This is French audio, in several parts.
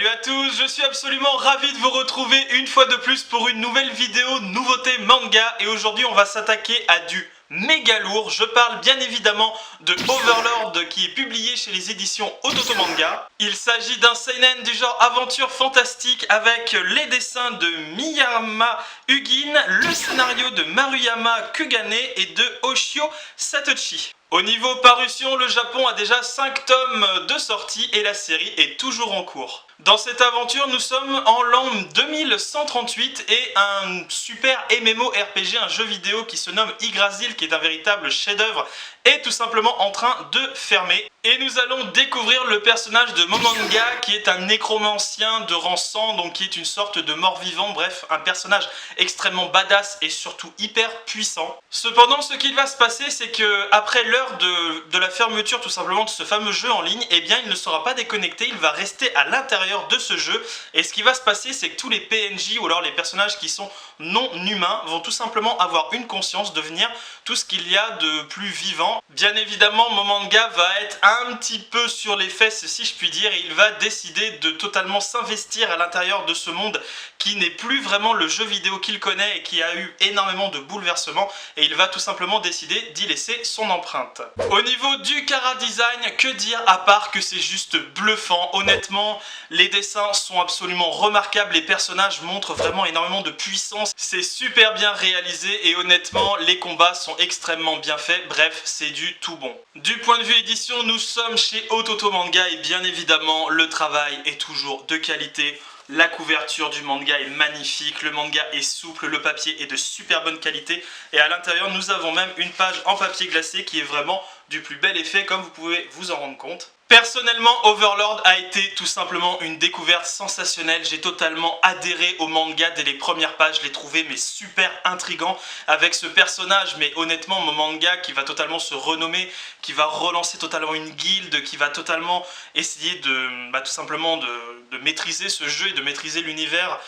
Salut à tous, je suis absolument ravi de vous retrouver une fois de plus pour une nouvelle vidéo nouveauté manga. Et aujourd'hui on va s'attaquer à du méga lourd. Je parle bien évidemment de Overlord qui est publié chez les éditions Ototo Manga. Il s'agit d'un seinen du genre aventure fantastique avec les dessins de Miyama Hugin, le scénario de Maruyama Kugane et de Hoshio Satoshi. Au niveau parution, le Japon a déjà 5 tomes de sortie et la série est toujours en cours. Dans cette aventure, nous sommes en l'an 2138 et un super MMORPG, un jeu vidéo qui se nomme Yggdrasil, qui est un véritable chef-d'œuvre, est tout simplement en train de fermer. Et nous allons découvrir le personnage de Momonga, qui est un nécromancien de rang 100, donc qui est une sorte de mort-vivant, bref, un personnage extrêmement badass et surtout hyper puissant. Cependant, ce qu'il va se passer, c'est que après l'heure de la fermeture tout simplement de ce fameux jeu en ligne, eh bien il ne sera pas déconnecté, il va rester à l'intérieur de ce jeu. Et ce qui va se passer, c'est que tous les PNJ ou alors les personnages qui sont non humains vont tout simplement avoir une conscience, devenir tout ce qu'il y a de plus vivant. Bien évidemment, Momonga va être un petit peu sur les fesses, si je puis dire, et il va décider de totalement s'investir à l'intérieur de ce monde qui n'est plus vraiment le jeu vidéo qu'il connaît et qui a eu énormément de bouleversements, et il va tout simplement décider d'y laisser son empreinte. Au niveau du chara-design, que dire à part que c'est juste bluffant. Honnêtement, les dessins sont absolument remarquables, les personnages montrent vraiment énormément de puissance, c'est super bien réalisé et honnêtement les combats sont extrêmement bien faits, bref c'est du tout bon. Du point de vue édition, nous sommes chez Ototo Manga et bien évidemment le travail est toujours de qualité. La couverture du manga est magnifique, le manga est souple, le papier est de super bonne qualité et à l'intérieur nous avons même une page en papier glacé qui est vraiment du plus bel effet comme vous pouvez vous en rendre compte. Personnellement, Overlord a été tout simplement une découverte sensationnelle. J'ai totalement adhéré au manga dès les premières pages. Je l'ai trouvé mais super intriguant avec ce personnage. Mais honnêtement, mon manga qui va totalement se renommer, qui va relancer totalement une guilde, qui va totalement essayer de tout simplement de maîtriser ce jeu et de maîtriser l'univers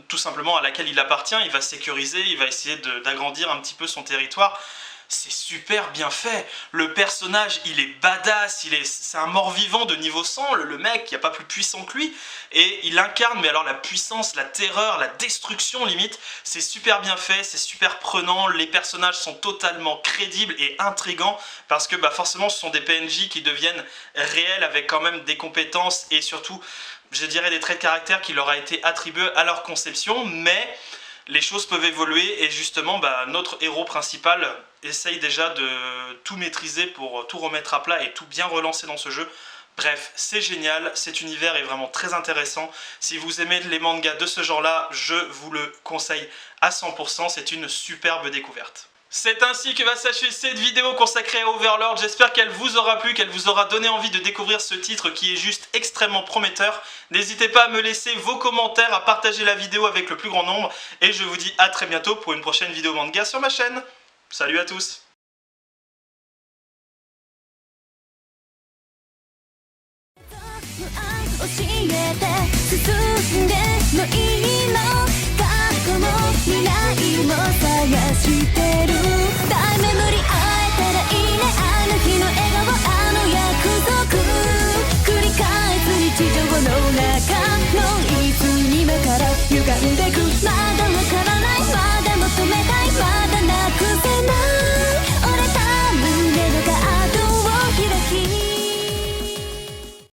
tout simplement à laquelle il appartient. Il va sécuriser, il va essayer d'agrandir un petit peu son territoire. C'est super bien fait, le personnage il est badass, c'est un mort-vivant de niveau 100, le mec, il n'y a pas plus puissant que lui, et il incarne, mais alors la puissance, la terreur, la destruction limite, c'est super bien fait, c'est super prenant, les personnages sont totalement crédibles et intrigants, parce que forcément ce sont des PNJ qui deviennent réels avec quand même des compétences et surtout, je dirais des traits de caractère qui leur a été attribués à leur conception, mais les choses peuvent évoluer et justement notre héros principal essaye déjà de tout maîtriser pour tout remettre à plat et tout bien relancer dans ce jeu. Bref, c'est génial, cet univers est vraiment très intéressant. Si vous aimez les mangas de ce genre-là, je vous le conseille à 100%, c'est une superbe découverte. C'est ainsi que va s'achever cette vidéo consacrée à Overlord. J'espère qu'elle vous aura plu, qu'elle vous aura donné envie de découvrir ce titre qui est juste extrêmement prometteur. N'hésitez pas à me laisser vos commentaires, à partager la vidéo avec le plus grand nombre. Et je vous dis à très bientôt pour une prochaine vidéo manga sur ma chaîne. Salut à tous!「未来を探してる」「タイム